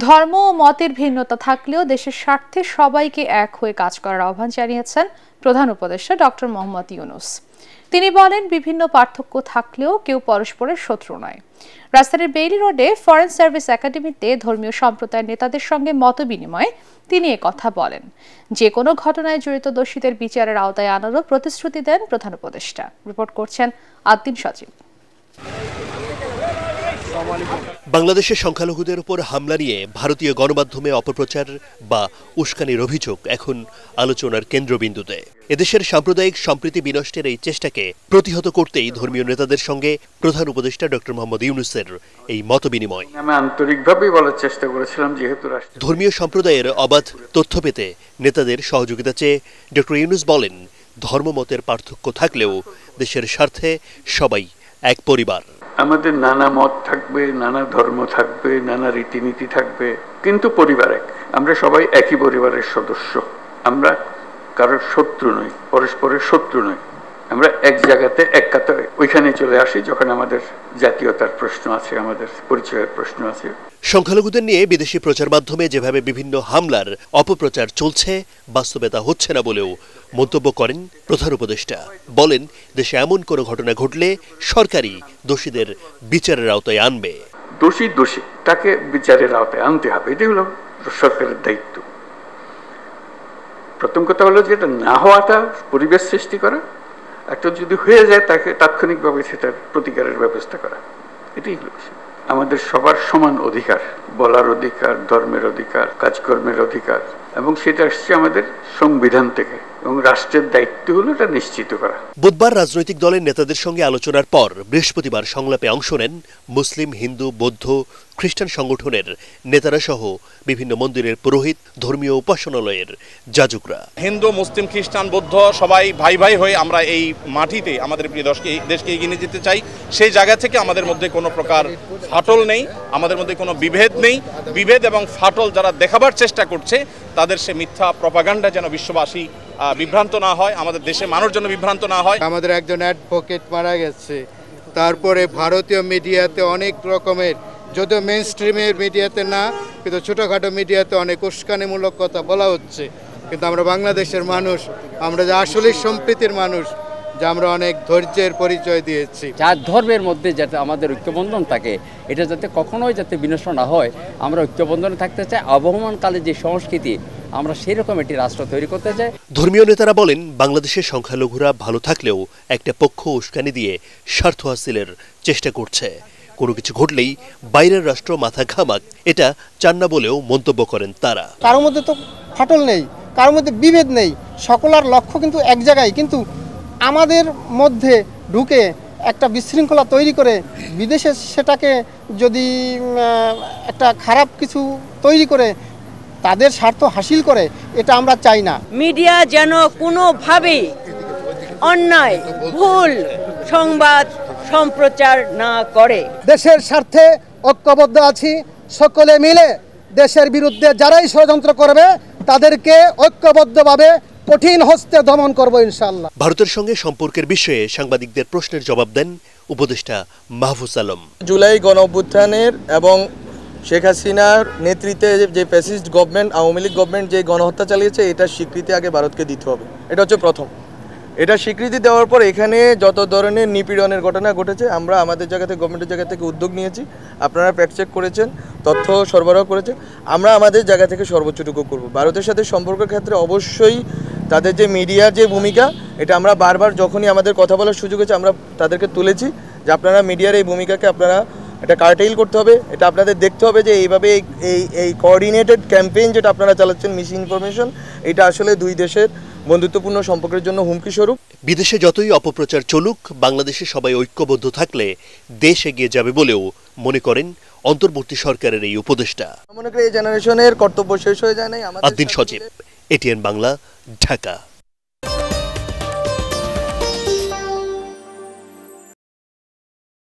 ধর্ম ও মতের ভিন্নতা থাকলেও দেশের স্বার্থে সবাইকে এক হয়ে কাজ করার আহ্বান জানিয়েছেন প্রধান উপদেষ্টা ডক্টর মোহাম্মদ ইউনূস। তিনি বলেন, বিভিন্ন পার্থক্য থাকলেও কেউ পরস্পরের শত্রু নয়। রাজধানীর বেইলি রোডে ফরেন সার্ভিস একাডেমিতে ধর্মীয় সম্প্রদায়ের নেতাদের সঙ্গে মতবিনিময়ে তিনি একথা বলেন। যে কোনো ঘটনায় জড়িত দোষীদের বিচারের আওতায় আনারও প্রতিশ্রুতি দেন প্রধান উপদেষ্টা। রিপোর্ট করছেন আদ্দিন সজীব। বাংলাদেশের সংখ্যালঘুদের উপর হামলা নিয়ে ভারতীয় গণমাধ্যমে অপপ্রচার বা উস্কানির অভিযোগ এখন আলোচনার কেন্দ্রবিন্দুতে। এদেশের সাম্প্রদায়িক সম্প্রীতি বিনষ্টের এই চেষ্টাকে প্রতিহত করতেই ধর্মীয় নেতাদের সঙ্গে প্রধান উপদেষ্টা ডক্টর মোহাম্মদ ইউনূসের এই মতবিনিময়। আমি আন্তরিকভাবেই বলার চেষ্টা করেছিলাম, যেহেতু ধর্মীয় সম্প্রদায়ের অবাধ তথ্য পেতে নেতাদের সহযোগিতা চেয়ে ডক্টর ইউনূস বলেন, ধর্মমতের পার্থক্য থাকলেও দেশের স্বার্থে সবাই এক পরিবার। আমাদের নানা মত থাকবে, নানা ধর্ম থাকবে, নানা রীতিনীতি থাকবে, কিন্তু পরিবার এক। আমরা সবাই একই পরিবারের সদস্য। আমরা কারোর শত্রু নই, পরস্পরের শত্রু নই। আমরা এক জায়গাতে এক কাতারে ওইখানে চলে আসি যখন আমাদের জাতীয়তার প্রশ্ন আছে, আমাদের পরিচয়ের প্রশ্ন আছে। সংখ্যালঘুদের নিয়ে বিদেশি প্রচার মাধ্যমে যেভাবে বিভিন্ন হামলার অপপ্রচার চলছে, বাস্তবে তা হচ্ছে না বলেও মন্তব্য করেন প্রধান উপদেষ্টা। বলেন, দেশে এমন কোনো ঘটনা ঘটলে সরকারই দোষীদের বিচারের আওতায় আনবে। দোষী তাকে বিচারের আওতায় আনতে হবে, এটাই হলো সরকারের দায়িত্ব। প্রথম কথা হলো যে এটা না হওয়াটা পরিবেশ সৃষ্টি করা, একটা যদি হয়ে যায় তাকে তাৎক্ষণিকভাবে সেটার প্রতিকারের ব্যবস্থা করা, এটাই হলো আমাদের সবার সমান অধিকার, বলার অধিকার, ধর্মের অধিকার, কাজকর্মের অধিকার, এবং সেটা আসছে আমাদের সংবিধান থেকে, এবং রাষ্ট্রের দায়িত্ব হলো এটা নিশ্চিত করা। বুধবার রাজনৈতিক দলের নেতাদের সঙ্গে আলোচনার পর বৃহস্পতিবার সংলাপে অংশ নেন মুসলিম, হিন্দু, বৌদ্ধ, খ্রিস্টান সংগঠনের নেতারা সহ বিভিন্ন মন্দিরের পুরোহিত, ধর্মীয় উপাসনালয়ের যাজকরা। হিন্দু, মুসলিম, খ্রিস্টান, বৌদ্ধ সবাই ভাই ভাই হয়ে আমরা এই মাটিতে আমাদের প্রিয় দেশকে এগিয়ে নিয়ে যেতে চাই। সেই জায়গা থেকে আমাদের মধ্যে কোনো প্রকার ফাটল নেই, আমাদের মধ্যে কোনো বিভেদ নেই। বিভেদ এবং ফাটল যারা দেখাবার চেষ্টা করছে তাদের সে মিথ্যা প্রপাগান্ডা যেন বিশ্ববাসী বিভ্রান্ত না হয়, আমাদের দেশে মানুষ যেন বিভ্রান্ত না হয়। আমাদের একজন অ্যাডভোকেট মারা গেছে, তারপরে ভারতীয় মিডিয়াতে অনেক রকমের, যদিও মেইন স্ট্রিমের মিডিয়াতে না, কিন্তু ছোটোখাটো মিডিয়াতে অনেক উস্কানিমূলক কথা বলা হচ্ছে। কিন্তু আমরা বাংলাদেশের মানুষ, আমরা যে আসলে সম্প্রীতির মানুষ, যে আমরা অনেক ধৈর্যের পরিচয় দিয়েছি। যার ধর্মের মধ্যে যাতে আমাদের ঐক্যবন্ধন থাকে, এটা যাতে কখনোই যাতে বিনষ্ট না হয়, আমরা ঐক্যবন্ধনে থাকতে চাই। আবহমানকালে যে সংস্কৃতি, আমরা সেরকম একটি রাষ্ট্র তৈরি করতে চাই। ধর্মীয় নেতারা বলেন, বাংলাদেশের সংখ্যালঘুরা ভালো থাকলেও একটা পক্ষ উস্কানি দিয়ে স্বার্থ হাসিলের চেষ্টা করছে। কোনো কিছু ঘটলেই বাইরের রাষ্ট্র মাথা ঘামাক, এটা চান না বলেও মন্তব্য করেন তারা। কারোর মধ্যে তো ফাটল নেই, কারোর মধ্যে বিভেদ নেই, সকলের লক্ষ্য কিন্তু এক জায়গায়। কিন্তু আমাদের মধ্যে ঢুকে একটা বিশৃঙ্খলা তৈরি করে বিদেশে সেটাকে যদি একটা খারাপ কিছু তৈরি করে তাদের স্বার্থ হাসিল করে, এটা আমরা চাই না। মিডিয়া যেন কোনোভাবেই অন্যায়, ভুল সংবাদ সম্প্রচার না করে। দেশের স্বার্থে ঐক্যবদ্ধ আছি, সকলে মিলে দেশের বিরুদ্ধে যারাই ষড়যন্ত্র করবে তাদেরকে ঐক্যবদ্ধভাবে কঠিন হস্তে দমন করব ইনশাআল্লাহ। ভারতের সঙ্গে সম্পর্কের বিষয়ে সাংবাদিকদের প্রশ্নের জবাব দেন উপদেষ্টা মাহফুজ আলম। জুলাই গণঅভ্যুত্থানের এবং শেখ হাসিনার নেতৃত্বে যে fascist government, Awami League government যে গণহত্যা চালিয়েছে, এটার স্বীকৃতি আগে ভারতকে দিতে হবে। এটা হচ্ছে প্রথম। এটা স্বীকৃতি দেওয়ার পর এখানে যত ধরনের নিপীড়নের ঘটনা ঘটেছে, আমরা আমাদের জায়গা থেকে, গভর্নমেন্টের জায়গা থেকে উদ্যোগ নিয়েছি। আপনারা ফ্যাক্ট চেক করেছেন, তথ্য সরবরাহ করেছেন, আমরা আমাদের জায়গা থেকে সর্বোচ্চটুকু করব। ভারতের সাথে সম্পর্কের ক্ষেত্রে অবশ্যই তাদের যে মিডিয়ার যে ভূমিকা, এটা আমরা বারবার যখনই আমাদের কথা বলার সুযোগ হয়েছে আমরা তাদেরকে তুলেছি যে আপনারা মিডিয়ার এই ভূমিকাকে আপনারা এটা কার্টেইল করতে হবে। এটা আপনাদের দেখতে হবে যে এইভাবে এই কোঅর্ডিনেটেড ক্যাম্পেইন যেটা আপনারা চালাচ্ছেন, মিস ইনফরমেশন, এটা আসলে দুই দেশের বন্ধুত্বপূর্ণ সম্পর্কের জন্য হুমকি স্বরূপ। বিদেশে যতই অপপ্রচার চলুক, বাংলাদেশে সবাই ঐক্যবদ্ধ থাকলে দেশ এগিয়ে যাবে বলেও মনে করেন অন্তর্বর্তী সরকারের এই উপদেষ্টা। মনে করি এই জেনারেশনের কর্তব্য শেষ হয়ে যায় নাই। আদ্দিন সজীব, এটিএন বাংলা, ঢাকা।